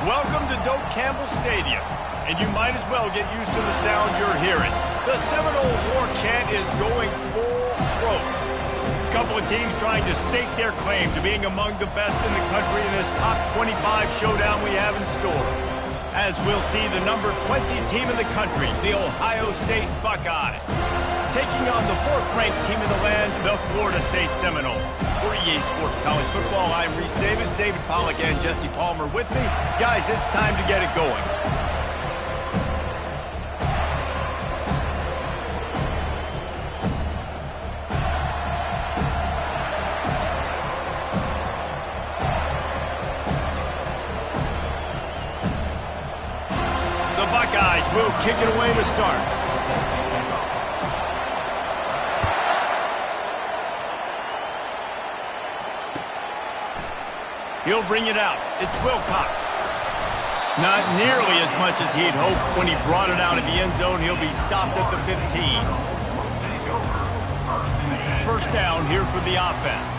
Welcome to Doak Campbell Stadium, and you might as well get used to the sound you're hearing. The Seminole War Chant is going full throat. A couple of teams trying to stake their claim to being among the best in the country in this top 25 showdown we have in store. As we'll see the number 20 team in the country, the Ohio State Buckeyes, taking on the fourth-ranked team in the land, the Florida State Seminoles. For EA Sports College Football, I'm Reese Davis, David Pollack, and Jesse Palmer with me. Guys, it's time to get it going. The Buckeyes will kick it away to start. He'll bring it out. It's Wilcox. Not nearly as much as he'd hoped when he brought it out of the end zone. He'll be stopped at the 15. First down here for the offense.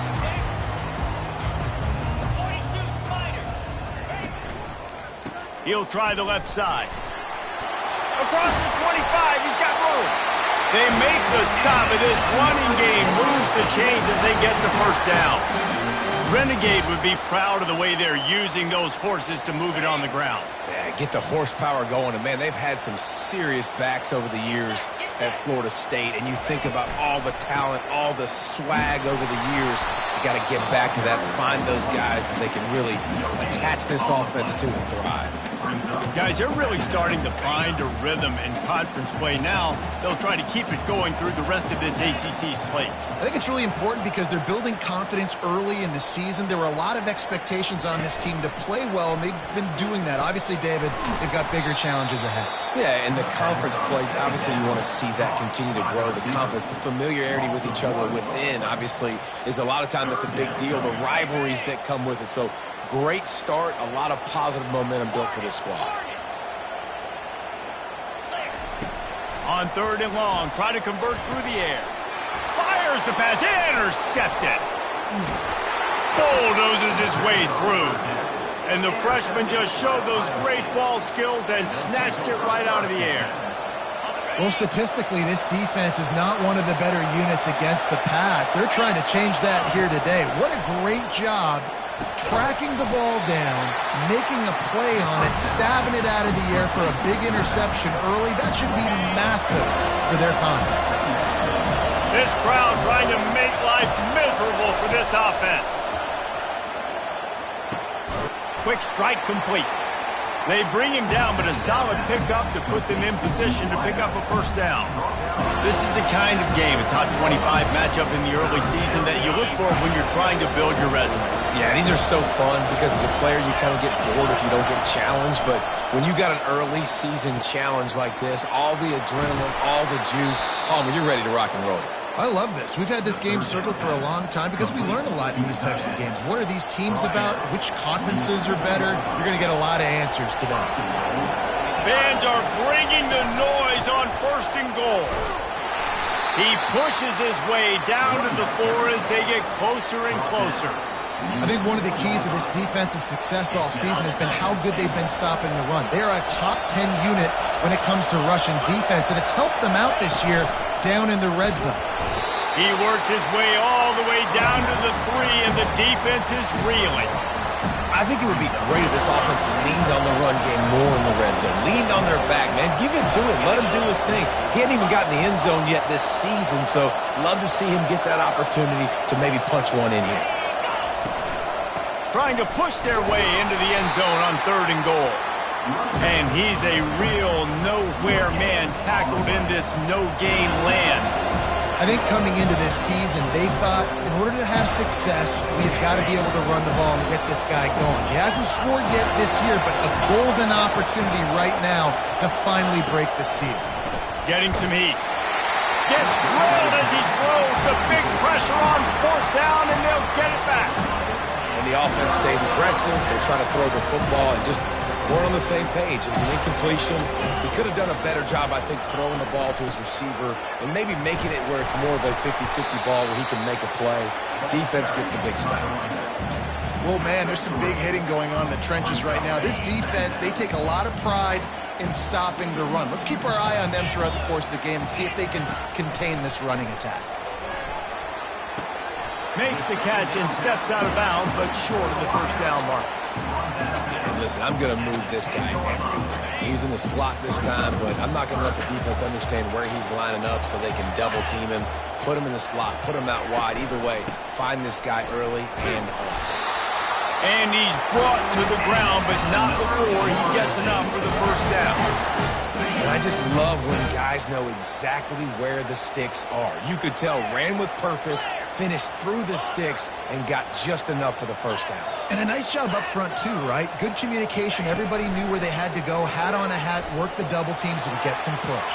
He'll try the left side. Across the 25, he's got room. They make the stop, and this running game moves the chains as they get the first down. Renegade would be proud of the way they're using those horses to move it on the ground. Yeah, get the horsepower going. And, man, they've had some serious backs over the years at Florida State. And you think about all the talent, all the swag over the years. You got to get back to that, find those guys that they can really attach this offense to and thrive. Guys, they're really starting to find a rhythm in conference play now. They'll try to keep it going through the rest of this ACC slate. I think it's really important because they're building confidence early in the season. There were a lot of expectations on this team to play well, and they've been doing that. Obviously, David, they've got bigger challenges ahead. Yeah, and the conference play, obviously you want to see that continue to grow. The confidence, the familiarity with each other within, obviously, is a lot of time that's a big deal. The rivalries that come with it. So, great start, a lot of positive momentum built for this squad. On third and long, try to convert through the air. Fires the pass, intercepted. Bulldozes his way through. And the freshman just showed those great ball skills and snatched it right out of the air. Well, statistically, this defense is not one of the better units against the pass. They're trying to change that here today. What a great job tracking the ball down, making a play on it, stabbing it out of the air for a big interception early. That should be massive for their confidence. This crowd trying to make life miserable for this offense. Quick strike complete. They bring him down, but a solid pickup to put them in position to pick up a first down. This is the kind of game, a top 25 matchup in the early season, that you look for when you're trying to build your resume. Yeah, these are so fun because as a player you kind of get bored if you don't get challenged, but when you got an early season challenge like this, all the adrenaline, all the juice, Palmer, you're ready to rock and roll. I love this. We've had this game circled for a long time because we learn a lot in these types of games. What are these teams about? Which conferences are better? You're going to get a lot of answers today. Fans are bringing the noise on first and goal. He pushes his way down to the floor as they get closer and closer. I think one of the keys to this defense's success all season has been how good they've been stopping the run. They are a top 10 unit when it comes to rushing defense, and it's helped them out this year down in the red zone. He works his way all the way down to the 3, and the defense is reeling. I think it would be great if this offense leaned on the run game more in the red zone. Leaned on their back, man. Give it to him. Let him do his thing. He hadn't even gotten the end zone yet this season, so love to see him get that opportunity to maybe punch one in here. Trying to push their way into the end zone on third and goal. And he's a real nowhere man tackled in this no-gain land. I think coming into this season, they thought in order to have success, we've got to be able to run the ball and get this guy going. He hasn't scored yet this year, but a golden opportunity right now to finally break the seal. Getting some heat. Gets drilled as he throws. The big pressure on fourth down, and they'll get it back. And the offense stays aggressive. They try to throw the football and just weren't on the same page. It was an incompletion. He could have done a better job, I think, throwing the ball to his receiver and maybe making it where it's more of a 50-50 ball where he can make a play. Defense gets the big stop. Well, man, there's some big hitting going on in the trenches right now. This defense, they take a lot of pride in stopping the run. Let's keep our eye on them throughout the course of the game and see if they can contain this running attack. Makes the catch and steps out of bounds, but short of the first down mark. And listen, I'm going to move this guy everywhere. He's in the slot this time, but I'm not going to let the defense understand where he's lining up so they can double team him, put him in the slot, put him out wide. Either way, find this guy early and often. And he's brought to the ground, but not before he gets enough for the first down. And I just love when guys know exactly where the sticks are. You could tell ran with purpose, finished through the sticks, and got just enough for the first down. And a nice job up front, too, right? Good communication. Everybody knew where they had to go. Hat on a hat, work the double teams, and get some push.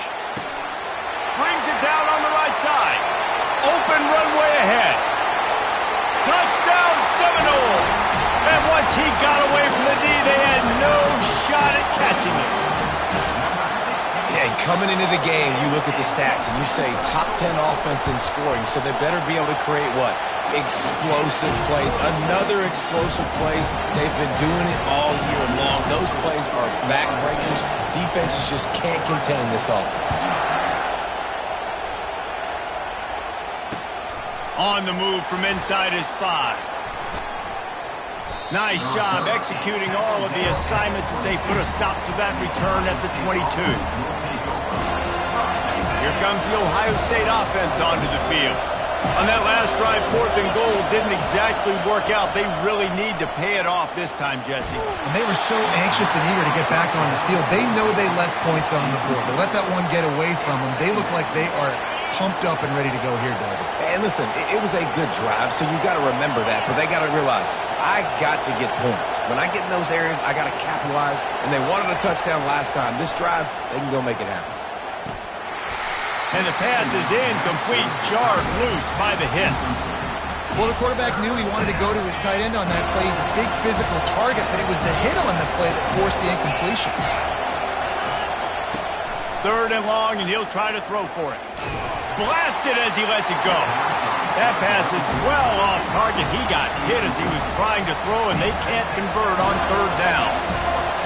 Brings it down on the right side. Open runway ahead. Touchdown Seminoles! And once he got away from the knee, they had no shot at catching it. Yeah, and coming into the game, you look at the stats and you say top 10 offense in scoring, so they better be able to create what? Explosive plays. Another explosive plays. They've been doing it all year long. Those plays are backbreakers. Defenses just can't contain this offense. On the move from inside his 5. Nice job executing all of the assignments as they put a stop to that return at the 22. Here comes the Ohio State offense onto the field. On that last drive, 4th and goal didn't exactly work out. They really need to pay it off this time, Jesse. And they were so anxious and eager to get back on the field. They know they left points on the board. To let that one get away from them, they look like they are pumped up and ready to go here, David. And listen, it was a good drive, so you got to remember that. But they got to realize, I got to get points. When I get in those areas, I got to capitalize. And they wanted a touchdown last time. This drive, they can go make it happen. And the pass is incomplete, jarred loose by the hit. Well, the quarterback knew he wanted to go to his tight end on that play. He's a big physical target, but it was the hit on the play that forced the incompletion. 3rd and long, and he'll try to throw for it. Blasted as he lets it go. That pass is well off target. He got hit as he was trying to throw, and they can't convert on 3rd down.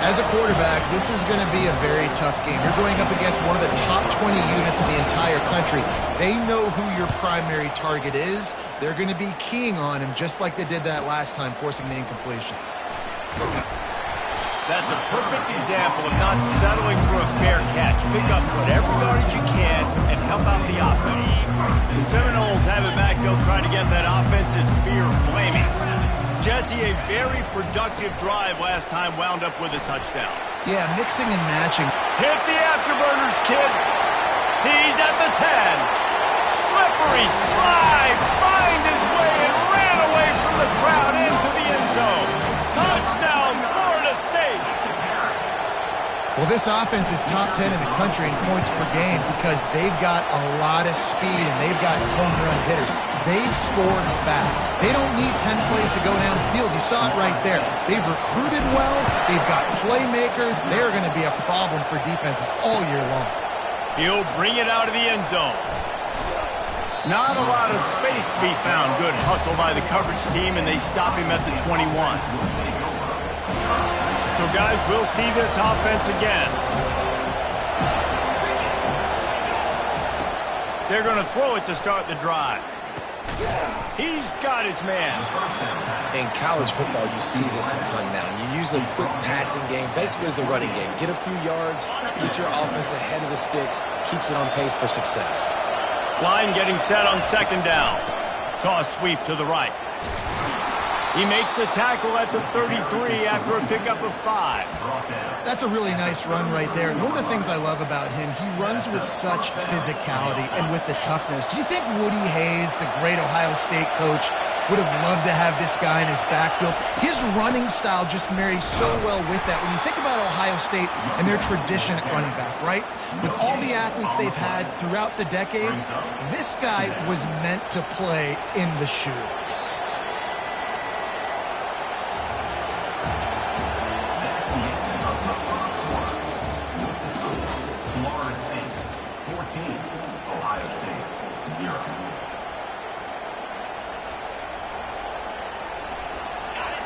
As a quarterback, this is going to be a very tough game. You're going up against one of the top 20 units in the entire country. They know who your primary target is. They're going to be keying on him just like they did that last time, forcing the incompletion. That's a perfect example of not settling for a fair catch. Pick up whatever yardage you can and help out the offense. The Seminoles have it back. They'll try to get that offensive spear flaming. Jesse, a very productive drive last time, wound up with a touchdown. Yeah, mixing and matching. Hit the afterburners, kid. He's at the 10. Slippery slide. Find his way and ran away from the crowd into the end zone. Touchdown, Florida State. Well, this offense is top 10 in the country in points per game because they've got a lot of speed and they've got home run hitters. They score fast. They don't need 10 plays to go downfield. You saw it right there. They've recruited well. They've got playmakers. They're going to be a problem for defenses all year long. He'll bring it out of the end zone. Not a lot of space to be found. Good hustle by the coverage team, and they stop him at the 21. So, guys, we'll see this offense again. They're going to throw it to start the drive. He's got his man. In college football, you see this a ton now. You use a quick passing game, basically as the running game. Get a few yards, get your offense ahead of the sticks, keeps it on pace for success. Line getting set on 2nd down. Toss sweep to the right. He makes the tackle at the 33 after a pickup of 5. That's a really nice run right there. And one of the things I love about him, he runs with such physicality and with the toughness. Do you think Woody Hayes, the great Ohio State coach, would have loved to have this guy in his backfield? His running style just marries so well with that. When you think about Ohio State and their tradition at running back, right? With all the athletes they've had throughout the decades, this guy was meant to play in the shoe.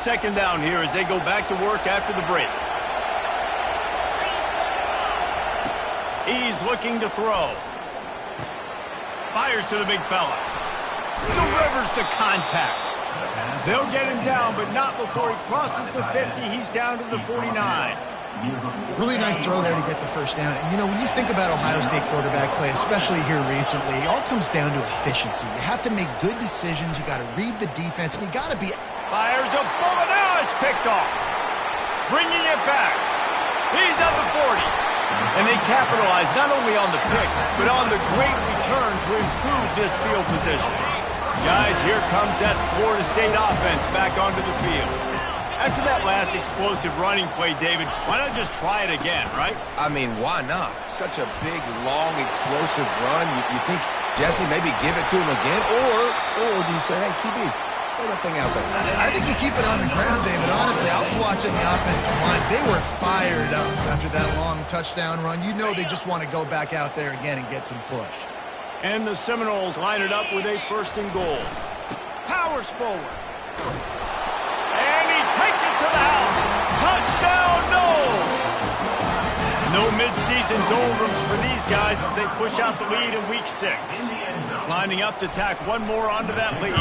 Second down here as they go back to work after the break. He's looking to throw. Fires to the big fella. Delivers the contact. They'll get him down, but not before he crosses the 50. He's down to the 49. Really nice throw there to get the first down. And, you know, when you think about Ohio State quarterback play, especially here recently, it all comes down to efficiency. You have to make good decisions. You got to read the defense, and you got to be... Fires a bullet. Now it's picked off. Bringing it back. He's at the 40. And they capitalize not only on the pick, but on the great return to improve this field position. Guys, here comes that Florida State offense back onto the field. After that last explosive running play, David, why not just try it again, right? I mean, why not? Such a big, long, explosive run. You think, Jesse, maybe give it to him again? Or do you say, hey, QB, throw that thing out there? I think you keep it on the ground, David. Honestly, I was watching the offensive line. They were fired up after that long touchdown run. You know they just want to go back out there again and get some push. And the Seminoles line it up with a 1st and goal. Powers forward. And he takes it to the house. Touchdown, Noles! No midseason doldrums for these guys as they push out the lead in week 6. Lining up to tack one more onto that lead.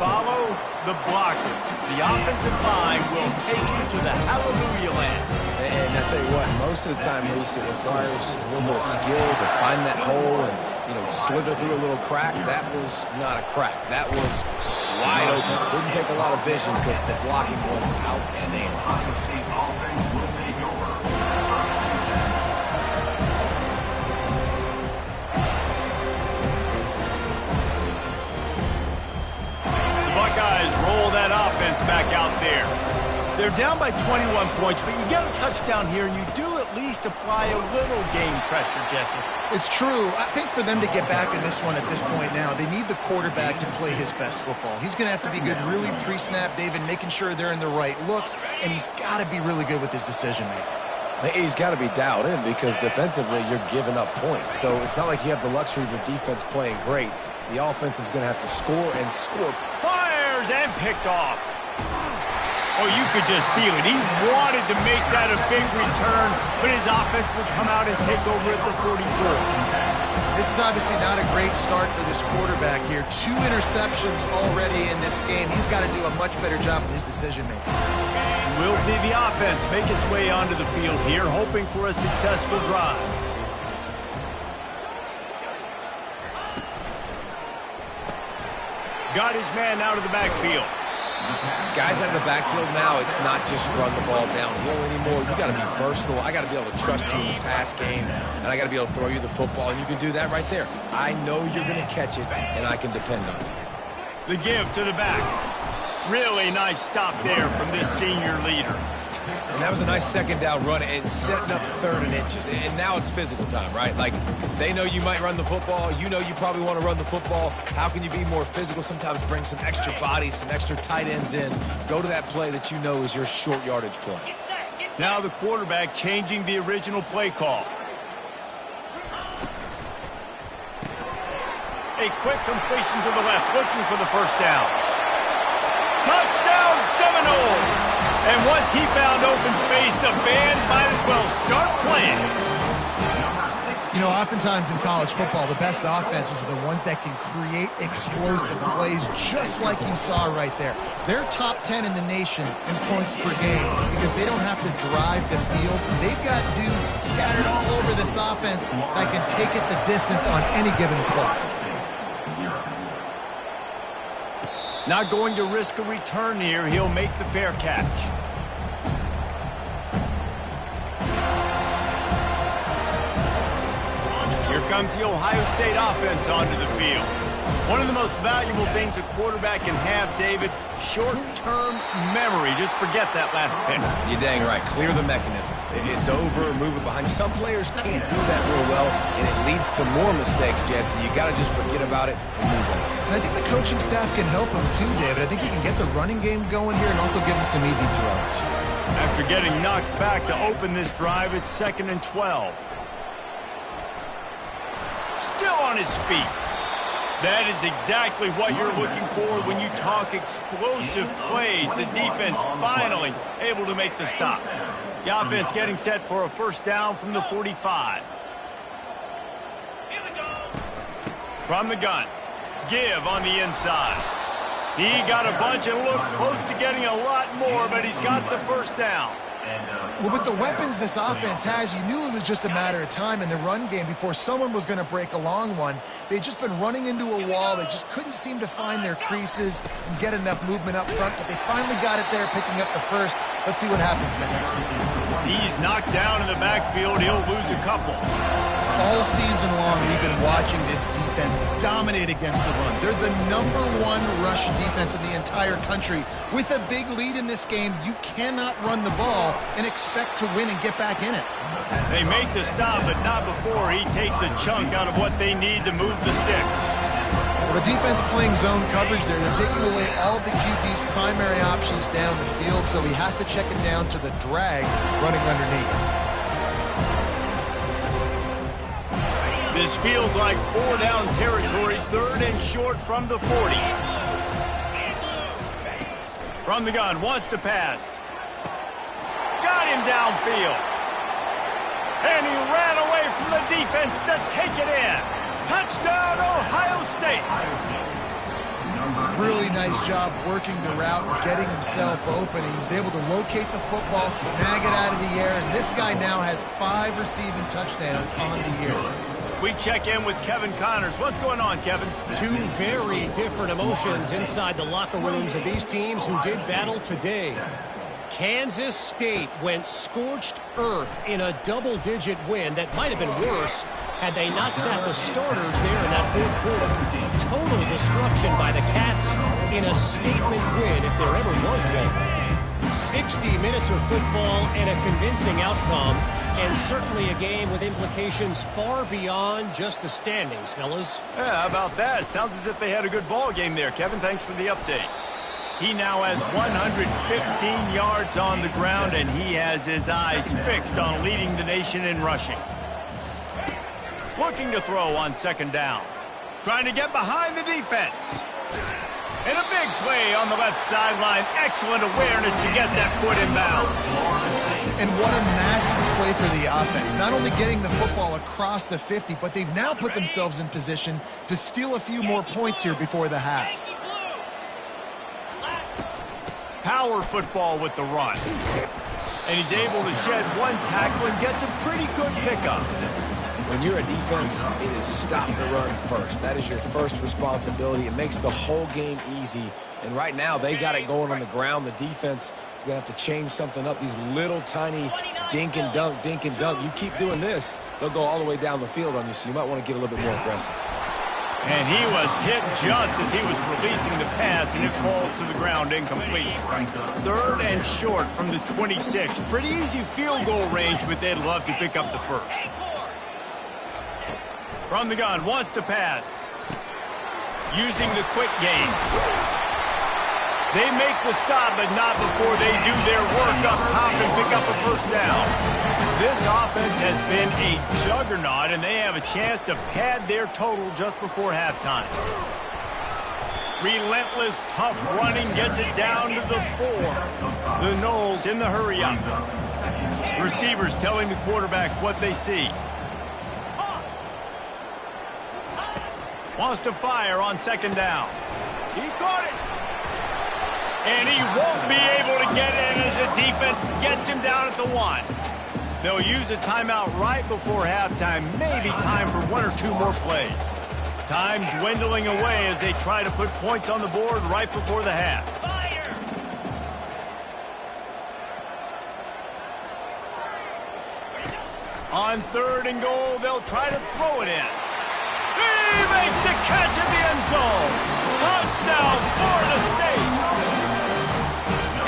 Follow the blockers. The offensive line will take you to the hallelujah land. And I tell you what, most of the time, Reese, it requires a little bit of skill to find that hole and, you know, slither through a little crack. That was not a crack. That was wide open. Didn't take a lot of vision because the blocking was outstanding. The Buckeyes roll that offense back out there. They're down by 21 points, but you get a touchdown here, and you do at least apply a little game pressure, Jesse. It's true. I think for them to get back in this one at this point now, they need the quarterback to play his best football. He's going to have to be good really pre-snap, David, making sure they're in the right looks, and he's got to be really good with his decision-making. He's got to be dialed in because defensively you're giving up points. So it's not like you have the luxury of your defense playing great. The offense is going to have to score and score. Fires and picked off. Oh, you could just feel it. He wanted to make that a big return, but his offense will come out and take over at the 44. This is obviously not a great start for this quarterback here. 2 interceptions already in this game. He's got to do a much better job with his decision-making. We'll see the offense make its way onto the field here, hoping for a successful drive. Got his man out of the backfield. Guys out of the backfield now, it's not just run the ball downhill anymore. You got to be versatile. I got to be able to trust you in the pass game, and I got to be able to throw you the football, and you can do that right there. I know you're going to catch it, and I can depend on it. The give to the back. Really nice stop there from this senior leader. And that was a nice second down run and setting up 3rd and inches. And now it's physical time, right? Like, they know you might run the football. You know you probably want to run the football. How can you be more physical? Sometimes bring some extra bodies, some extra tight ends in. Go to that play that you know is your short yardage play. Now the quarterback changing the original play call. A quick completion to the left, looking for the 1st down. Touchdown, Seminoles! And once he found open space, the band might as well start playing. You know, oftentimes in college football, the best offenses are the ones that can create explosive plays just like you saw right there. They're top 10 in the nation in points per game because they don't have to drive the field. They've got dudes scattered all over this offense that can take it the distance on any given play. Not going to risk a return here. He'll make the fair catch. Here comes the Ohio State offense onto the field. One of the most valuable things a quarterback can have, David, short-term memory. Just forget that last pick. You're dang right. Clear the mechanism. It's over, move it behind you. Some players can't do that real well, and it leads to more mistakes, Jesse. You got to just forget about it and move on. And I think the coaching staff can help him too, David. I think you can get the running game going here and also give him some easy throws. After getting knocked back to open this drive, it's 2nd and 12. Still on his feet. That is exactly what you're looking for when you talk explosive plays. The defense finally able to make the stop. The offense getting set for a first down from the 45. From the gun, give on the inside. He got a bunch and looked close to getting a lot more, but he's got the first down. Well, with the weapons this offense has, you knew it was just a matter of time in the run game before someone was going to break a long one. They'd just been running into a wall. They just couldn't seem to find their creases and get enough movement up front, but they finally got it there, picking up the first. Let's see what happens next. He's knocked down in the backfield. He'll lose a couple. All season long, we've been watching this defense dominate against the run. They're the #1 rush defense in the entire country. With a big lead in this game, you cannot run the ball and expect to win and get back in it. They make the stop, but not before he takes a chunk out of what they need to move the sticks. Well, the defense playing zone coverage there. They're taking away all of the QB's primary options down the field, so he has to check it down to the drag running underneath. This feels like 4-down territory, 3rd and short from the 40. From the gun, wants to pass. Got him downfield. And he ran away from the defense to take it in. Touchdown, Ohio State. Really nice job working the route and getting himself open. He was able to locate the football, snag it out of the air, and this guy now has 5 receiving touchdowns on the year. We check in with Kevin Connors. What's going on, Kevin? Two very different emotions inside the locker rooms of these teams who did battle today. Kansas State went scorched earth in a double-digit win that might have been worse had they not sat the starters there in that 4th quarter. Total destruction by the Cats in a statement win if there ever was one. 60 minutes of football and a convincing outcome, and certainly a game with implications far beyond just the standings, fellas. Yeah, how about that? Sounds as if they had a good ball game there. Kevin, thanks for the update. He now has 115 yards on the ground, and he has his eyes fixed on leading the nation in rushing. Looking to throw on 2nd down. Trying to get behind the defense. And a big play on the left sideline. Excellent awareness to get that foot in bounds. And what a massive play for the offense. Not only getting the football across the 50, but they've now put themselves in position to steal a few more points here before the half. Power football with the run. And he's able to shed 1 tackle and gets a pretty good pickup. When you're a defense, it is stop the run first. That is your first responsibility. It makes the whole game easy. And right now, they got it going on the ground. The defense is going to have to change something up. These little tiny dink and dunk, dink and dunk. You keep doing this, they'll go all the way down the field on you, so you might want to get a little bit more aggressive. And he was hit just as he was releasing the pass, and it falls to the ground incomplete. 3rd and short from the 26. Pretty easy field goal range, but they'd love to pick up the first. From the gun, wants to pass. Using the quick game. They make the stop, but not before they do their work up top and pick up a first down. This offense has been a juggernaut, and they have a chance to pad their total just before halftime. Relentless, tough running gets it down to the 4. The Noles in the hurry-up. Receivers telling the quarterback what they see. Wants to fire on 2nd down. He caught it. And he won't be able to get in as the defense gets him down at the 1. They'll use a timeout right before halftime. Maybe time for 1 or 2 more plays. Time dwindling away as they try to put points on the board right before the half. On 3rd and goal, they'll try to throw it in. He makes a catch in the end zone. Touchdown, Florida State.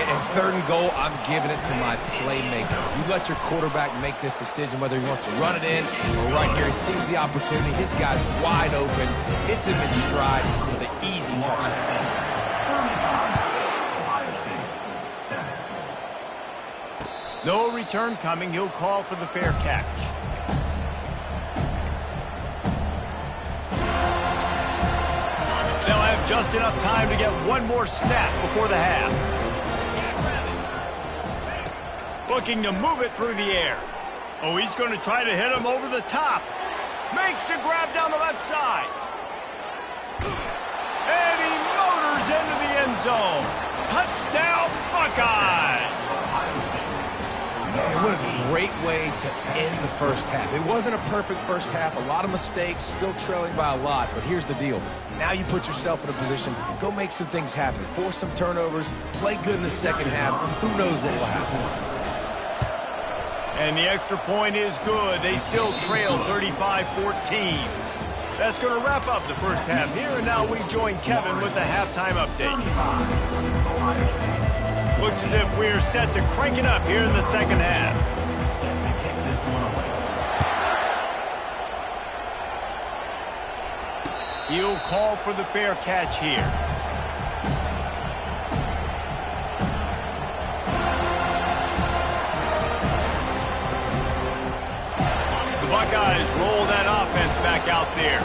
At 3rd and goal, I'm giving it to my playmaker. You let your quarterback make this decision whether he wants to run it in or right here. He sees the opportunity. His guy's wide open. Hits him in stride for the easy touchdown. No return coming. He'll call for the fair catch. Just enough time to get one more snap before the half. Looking to move it through the air. Oh, he's going to try to hit him over the top. Makes the grab down the left side. And he motors into the end zone. Touchdown, Buckeyes! Man, what a great way to end the first half. It wasn't a perfect first half. A lot of mistakes, still trailing by a lot. But here's the deal. Now you put yourself in a position, go make some things happen. Force some turnovers, play good in the second half. Who knows what will happen? And the extra point is good. They still trail 35-14. That's going to wrap up the first half here. And now we join Kevin with the halftime update. Looks as if we're set to crank it up here in the second half. He'll call for the fair catch here. The Buckeyes roll that offense back out there.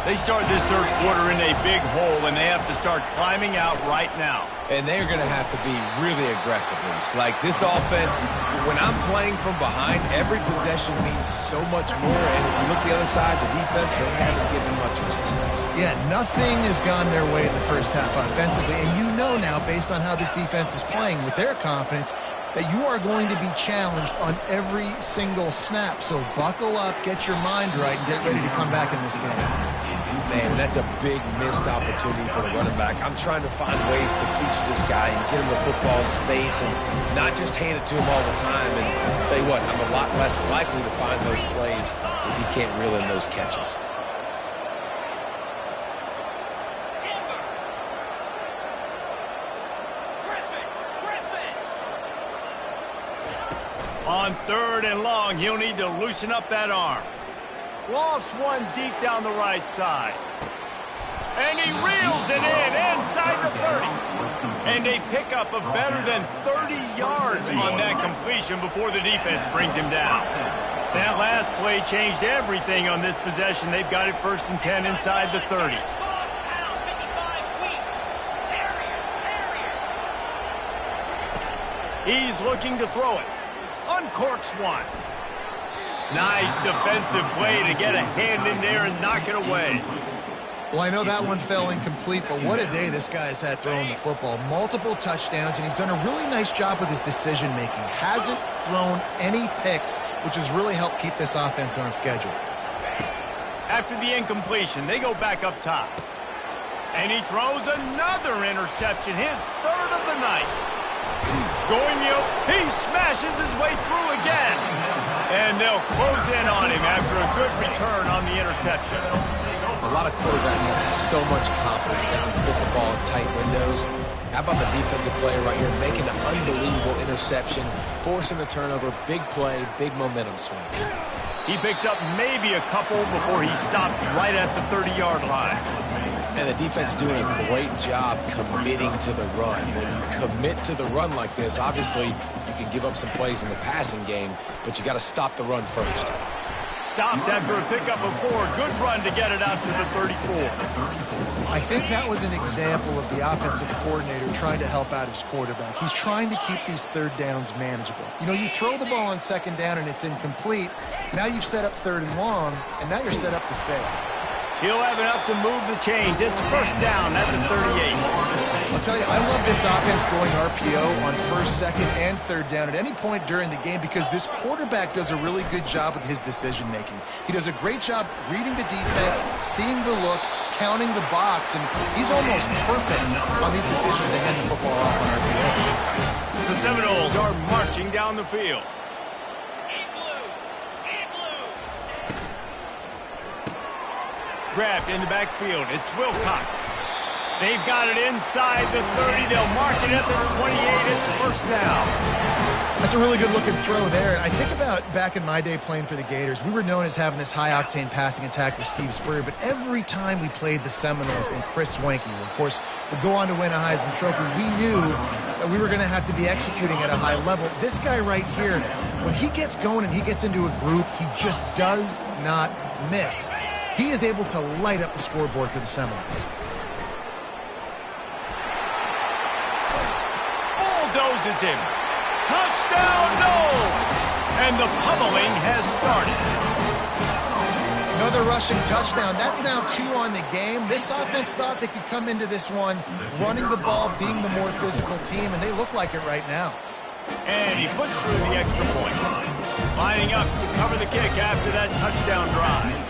They start this third quarter in a big hole, and they have to start climbing out right now. And they're going to have to be really aggressive. Like this offense, when I'm playing from behind, every possession means so much more. And if you look the other side, the defense, they haven't given much resistance. Yeah, nothing has gone their way in the first half offensively. And you know now, based on how this defense is playing with their confidence, that you are going to be challenged on every single snap. So buckle up, get your mind right, and get ready to come back in this game. Man, that's a big missed opportunity for the running back. I'm trying to find ways to feature this guy and get him the football in space and not just hand it to him all the time. And I'll tell you what, I'm a lot less likely to find those plays if he can't reel in those catches. On third and long, he'll need to loosen up that arm. Lost one deep down the right side. And he reels it in inside the 30. And a pickup of better than 30 yards on that completion before the defense brings him down. That last play changed everything on this possession. They've got it 1st and 10 inside the 30. He's looking to throw it. Uncorks one. Nice defensive play to get a hand in there and knock it away. Well, I know that one fell incomplete, but what a day this guy has had throwing the football. Multiple touchdowns, and he's done a really nice job with his decision-making. Hasn't thrown any picks, which has really helped keep this offense on schedule. After the incompletion, they go back up top. And he throws another interception, his 3rd of the night. Going, he smashes his way through again. And they'll close in on him after a good return on the interception. A lot of quarterbacks have so much confidence they can fit the ball in tight windows. How about the defensive player right here making an unbelievable interception, forcing the turnover, big play, big momentum swing. He picks up maybe a couple before he stopped right at the 30-yard line. And the defense doing a great job committing to the run. When you commit to the run like this, obviously you can give up some plays in the passing game, but you got to stop the run first. Stopped after a pickup of 4. Good run to get it out to the 34. I think that was an example of the offensive coordinator trying to help out his quarterback. He's trying to keep these third downs manageable. You know, you throw the ball on 2nd down and it's incomplete. Now you've set up 3rd and long, and now you're set up to fail. He'll have enough to move the chains. It's 1st down at the 38. I'll tell you, I love this offense going RPO on 1st, 2nd, and 3rd down at any point during the game because this quarterback does a really good job with his decision-making. He does a great job reading the defense, seeing the look, counting the box, and he's almost perfect on these decisions to hand the football off on RPOs. The Seminoles are marching down the field. Grabbed in the backfield. It's Wilcox. They've got it inside the 30. They'll mark it at the 28. It's 1st down. That's a really good-looking throw there. And I think about back in my day playing for the Gators, we were known as having this high-octane passing attack with Steve Spurrier, but every time we played the Seminoles and Chris Swanke, who, of course, would go on to win a Heisman Trophy, we knew that we were going to have to be executing at a high level. This guy right here, when he gets going and he gets into a groove, he just does not miss. He is able to light up the scoreboard for the Seminoles. misses him. Touchdown, no! And the pummeling has started. Another rushing touchdown. That's now 2 on the game. This offense thought they could come into this one running the ball, being the more physical team, and they look like it right now. And he puts through the extra point. Lining up to cover the kick after that touchdown drive.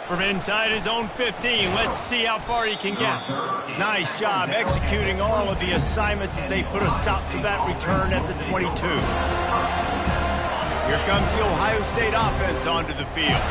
From inside his own 15, let's see how far he can get. Nice job executing all of the assignments as they put a stop to that return at the 22. Here comes the Ohio State offense onto the field.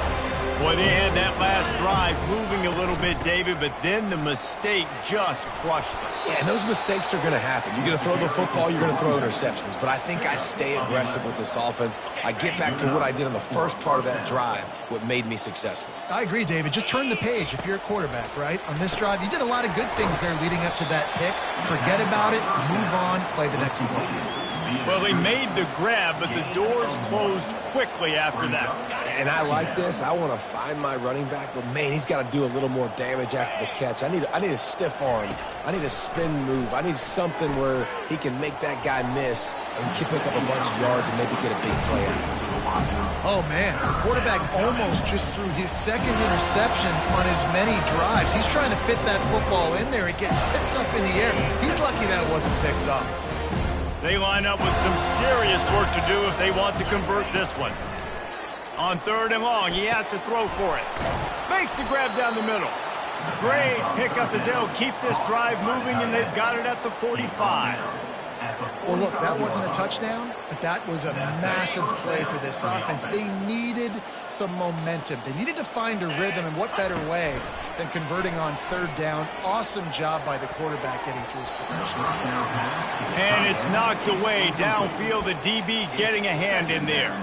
Boy, they had that last drive moving a little bit, David, but then the mistake just crushed them. Yeah, and those mistakes are going to happen. You're going to throw the football, you're going to throw interceptions. But I think I stay aggressive with this offense. I get back to what I did on the first part of that drive, what made me successful. I agree, David. Just turn the page if you're a quarterback, right? On this drive, you did a lot of good things there leading up to that pick. Forget about it, move on, play the next play. Well, he made the grab, but the doors closed quickly after that. And I like this. I want to find my running back, but man, he's got to do a little more damage after the catch. I need a stiff arm. I need a spin move. I need something where he can make that guy miss and pick up a bunch of yards and maybe get a big play out of it. Oh, man. The quarterback almost just threw his second interception on as many drives. He's trying to fit that football in there. It gets tipped up in the air. He's lucky that wasn't picked up. They line up with some serious work to do if they want to convert this one. On 3rd and long, he has to throw for it. Makes the grab down the middle. Great pickup as they'll keep this drive moving, and they've got it at the 45. Well, look, that wasn't a touchdown, but that was a massive play for this offense. They needed some momentum. They needed to find a rhythm, and what better way than converting on 3rd down. Awesome job by the quarterback getting through his progression. And it's knocked away downfield, the DB getting a hand in there.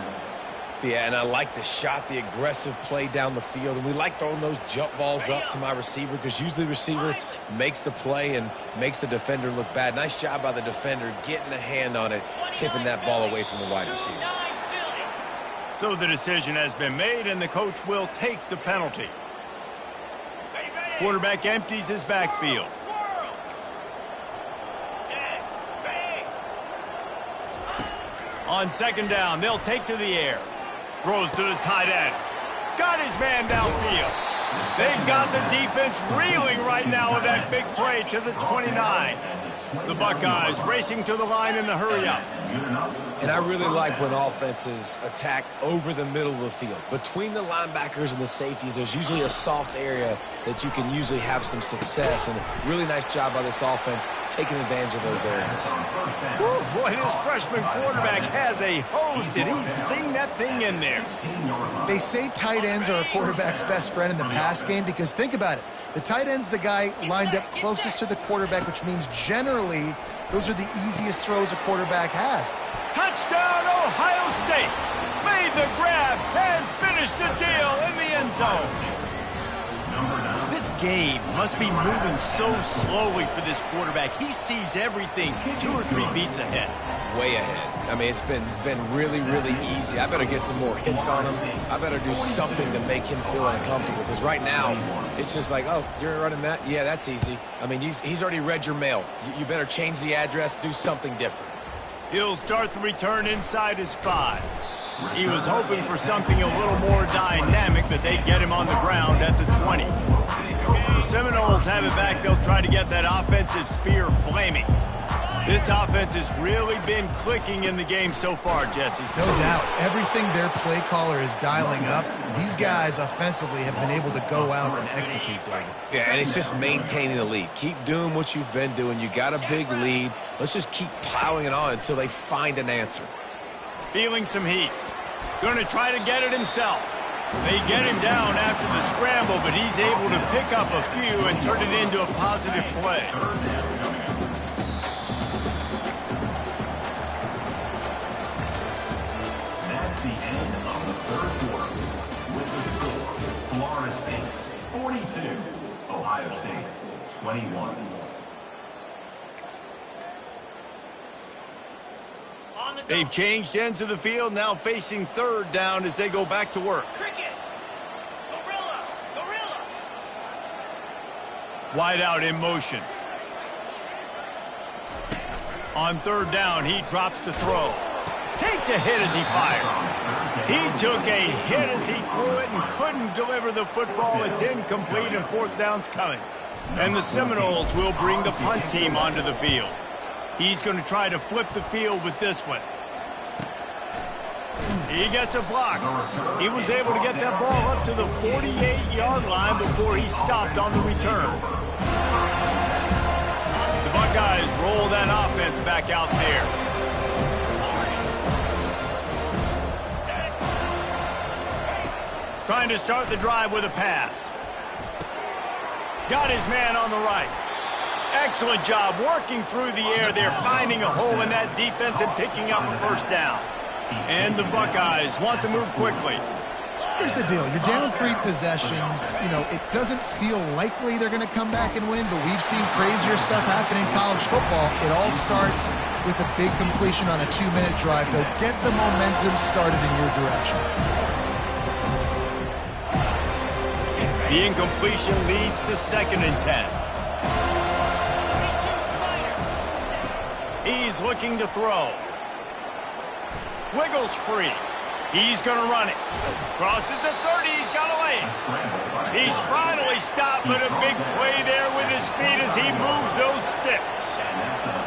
Yeah, and I like the shot, the aggressive play down the field. And we like throwing those jump balls up to my receiver because usually the receiver makes the play and makes the defender look bad. Nice job by the defender getting a hand on it, tipping that ball away from the wide receiver. So the decision has been made, and the coach will take the penalty. Quarterback empties his backfield. On 2nd down, they'll take to the air. Throws to the tight end. Got his man downfield. They've got the defense reeling right now with that big play to the 29. The Buckeyes racing to the line in the hurry-up. And I really like when offenses attack over the middle of the field. Between the linebackers and the safeties, there's usually a soft area that you can usually have some success. And really nice job by this offense taking advantage of those areas. Woo, boy, this freshman quarterback has a hose. Did he sing that thing in there? They say tight ends are a quarterback's best friend in the pass game because think about it. The tight end's the guy lined up closest to the quarterback, which means generally those are the easiest throws a quarterback has. Touchdown, Ohio State. Made the grab and finished the deal in the end zone. This game must be moving so slowly for this quarterback. He sees everything 2 or 3 beats ahead. Way ahead. I mean, it's been really, really easy. I better get some more hits on him. I better do something to make him feel uncomfortable because right now it's just like, oh, you're running that? Yeah, that's easy. I mean, he's already read your mail. You better change the address, do something different. He'll start the return inside his 5. He was hoping for something a little more dynamic, but they get him on the ground at the 20. The Seminoles have it back. They'll try to get that offensive spear flaming. This offense has really been clicking in the game so far, Jesse. No doubt. Everything their play caller is dialing up, these guys offensively have been able to go out and execute, David. Yeah, and it's just maintaining the lead. Keep doing what you've been doing. You got a big lead. Let's just keep piling it on until they find an answer. Feeling some heat. Going to try to get it himself. They get him down after the scramble, but he's able to pick up a few and turn it into a positive play. That's the end of the 3rd quarter. With the score, Florida State 42, Ohio State 21. They've changed ends of the field, now facing 3rd down as they go back to work. Cricket. Gorilla. Wide out in motion. On third down, he drops to throw. Takes a hit as he fires. He took a hit as he threw it and couldn't deliver the football. It's incomplete and fourth down's coming. And the Seminoles will bring the punt team onto the field. He's going to try to flip the field with this one. He gets a block. He was able to get that ball up to the 48-yard line before he stopped on the return. The Buckeyes roll that offense back out there. Trying to start the drive with a pass. Got his man on the right. Excellent job working through the air there, finding a hole in that defense and picking up a first down. And the Buckeyes want to move quickly. Here's the deal. You're down 3 possessions. You know, it doesn't feel likely they're going to come back and win, but we've seen crazier stuff happen in college football. It all starts with a big completion on a 2-minute drive. They'll get the momentum started in your direction. The incompletion leads to 2nd and 10. He's looking to throw. Wiggles free. He's going to run it. Crosses the 30. He's got away. He's finally stopped, but a big play there with his feet as he moves those sticks.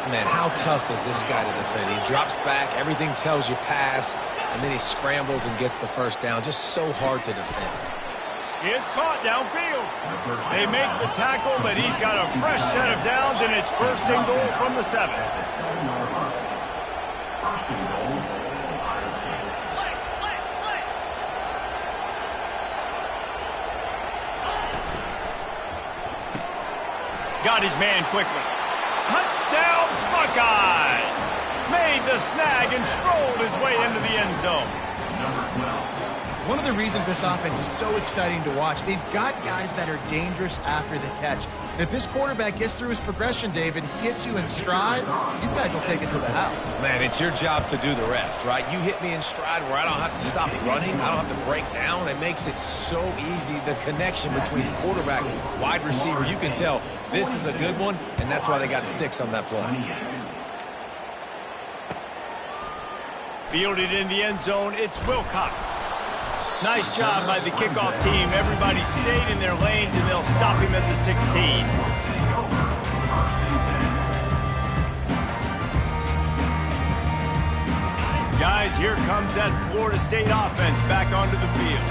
Man, how tough is this guy to defend? He drops back. Everything tells you pass, and then he scrambles and gets the first down. Just so hard to defend. It's caught downfield. They make the tackle, but he's got a fresh set of downs, and it's 1st and goal from the 7. Got his man quickly. Touchdown, Buckeyes! Made the snag and strolled his way into the end zone. One of the reasons this offense is so exciting to watch, they've got guys that are dangerous after the catch. And if this quarterback gets through his progression, David, gets you in stride, these guys will take it to the house. Man, it's your job to do the rest, right? You hit me in stride where I don't have to stop running. I don't have to break down. It makes it so easy. The connection between quarterback and wide receiver, you can tell this is a good one, and that's why they got 6 on that play. Fielded in the end zone, it's Wilcox. Nice job by the kickoff team. Everybody stayed in their lanes, and they'll stop him at the 16. Guys, here comes that Florida State offense back onto the field.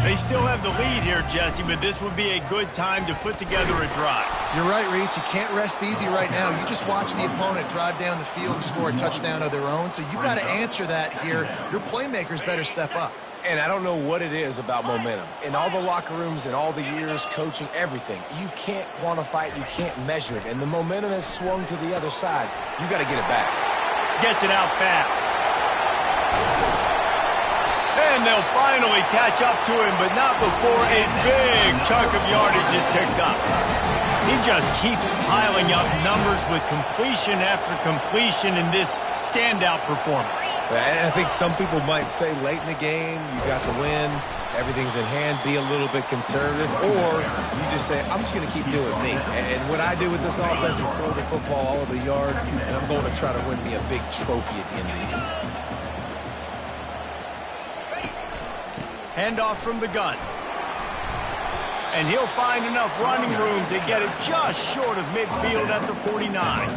They still have the lead here, Jesse, but this would be a good time to put together a drive. You're right, Reese. You can't rest easy right now. You just watch the opponent drive down the field and score a touchdown of their own, so you've got to answer that here. Your playmakers better step up. And I don't know what it is about momentum. In all the locker rooms, in all the years, coaching, everything, you can't quantify it, you can't measure it. And the momentum has swung to the other side. You got to get it back. Gets it out fast. And they'll finally catch up to him, but not before a big chunk of yardage is picked up. He just keeps piling up numbers with completion after completion in this standout performance. And I think some people might say late in the game, you got the win, everything's in hand, be a little bit conservative, or you just say, I'm just going to keep doing me. And what I do with this offense is throw the football all over the yard, and I'm going to try to win me a big trophy at the end of the year. Handoff from the gun. And he'll find enough running room to get it just short of midfield at the 49.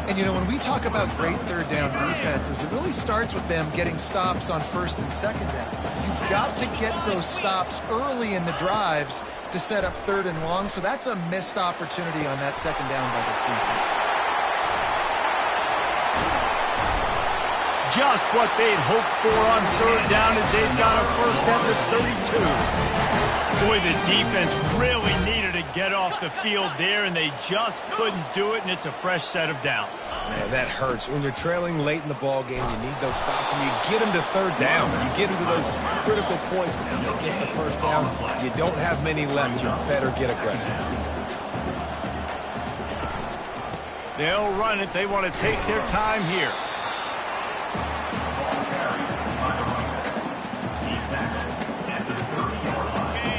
And, you know, when we talk about great third down defenses, it really starts with them getting stops on 1st and 2nd down. You've got to get those stops early in the drives to set up 3rd and long, so that's a missed opportunity on that 2nd down by this defense. Just what they'd hoped for on 3rd down as they've got a first at the 32. Boy, the defense really needed to get off the field there, and they just couldn't do it, and it's a fresh set of downs. Man, that hurts. When you're trailing late in the ball game, you need those stops, and you get them to 3rd down. You get them to those critical points. Now they get the first down. You don't have many left. You better get aggressive. They'll run it. They want to take their time here.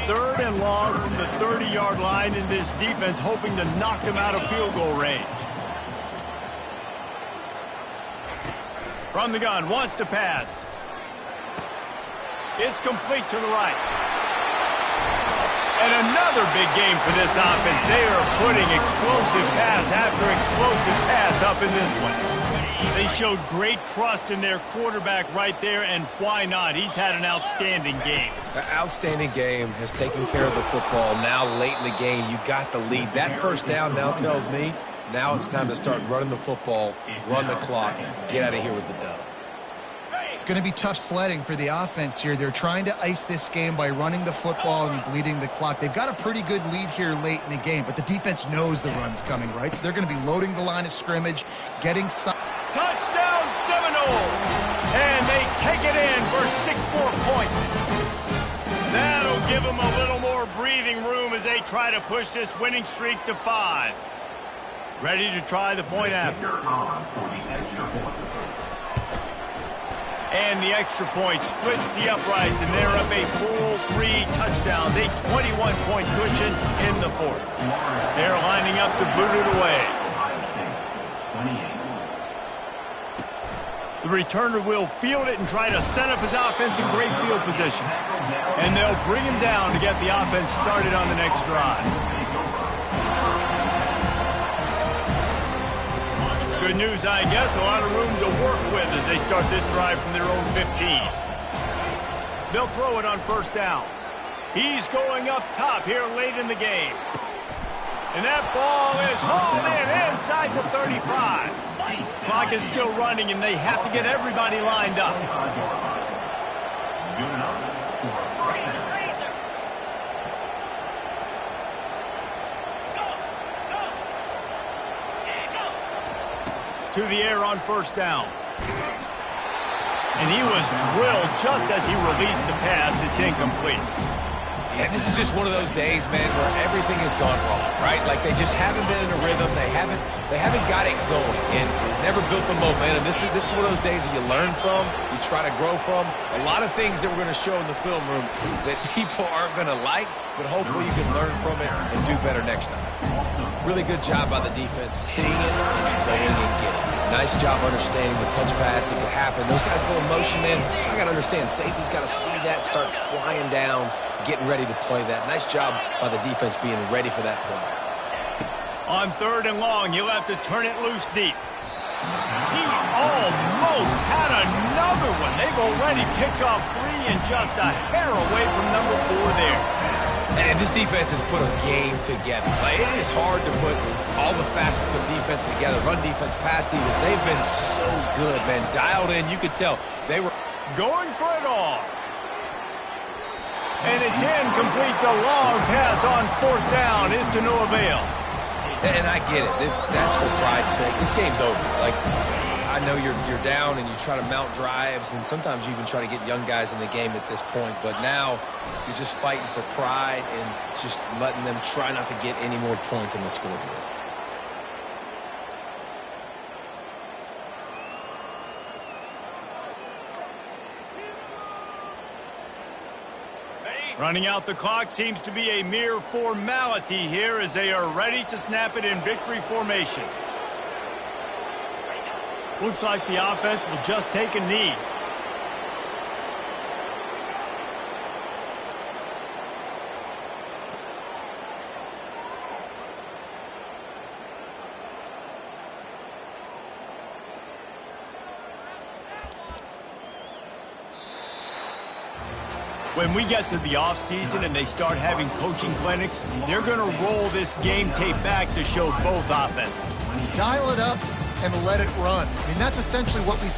3rd and long from the 30-yard line in this defense, hoping to knock them out of field goal range. From the gun, wants to pass. It's complete to the right. And another big game for this offense. They are putting explosive pass after explosive pass up in this one. They showed great trust in their quarterback right there, and why not? He's had an outstanding game. An outstanding game, has taken care of the football. Now late in the game, you got the lead. That first down now tells me now it's time to start running the football, run the clock, get out of here with the dub. It's going to be tough sledding for the offense here. They're trying to ice this game by running the football and bleeding the clock. They've got a pretty good lead here late in the game, but the defense knows the run's coming, right? So they're going to be loading the line of scrimmage, getting stopped. Touchdown Seminoles! And they take it in for 6 more points. That'll give them a little more breathing room as they try to push this winning streak to 5. Ready to try the point after. And the extra point splits the uprights, and they're up a full 3 touchdowns, a 21-point cushion in the 4th. They're lining up to boot it away. The returner will field it and try to set up his offense in great field position. And they'll bring him down to get the offense started on the next drive. Good news, I guess. A lot of room to work with as they start this drive from their own 15. They'll throw it on first down. He's going up top here late in the game. And that ball is hauled in inside the 35. Clock is still running, and they have to get everybody lined up. To the air on first down. And he was drilled just as he released the pass. It's incomplete. And this is just one of those days, man, where everything has gone wrong, right? Like they just haven't been in a rhythm. They haven't got it going and never built the momentum. This is one of those days that you learn from, you try to grow from. A lot of things that we're going to show in the film room that people aren't going to like, but hopefully you can learn from it and do better next time. Really good job by the defense, seeing it and going and getting it. Nice job understanding the touch pass. It could happen. Those guys go in motion, man. I got to understand, safety's got to see that, start flying down, getting ready to play that. Nice job by the defense being ready for that play. On 3rd and long, he'll have to turn it loose deep. He almost had another one. They've already picked off 3 and just a hair away from number 4 there. And this defense has put a game together. Like, it is hard to put all the facets of defense together. Run defense, pass defense. They've been so good, man. Dialed in. You could tell they were going for it all. And it's incomplete. The long pass on 4th down is to no avail. And I get it. That's for pride's sake. This game's over. Like, I know you're down and you try to mount drives, and sometimes you even try to get young guys in the game at this point. But now you're just fighting for pride and just letting them try not to get any more points in the scoreboard. Running out the clock seems to be a mere formality here as they are ready to snap it in victory formation. Looks like the offense will just take a knee. When we get to the offseason and they start having coaching clinics, they're going to roll this game tape back to show both offenses. Dial it up and let it run. I mean, that's essentially what we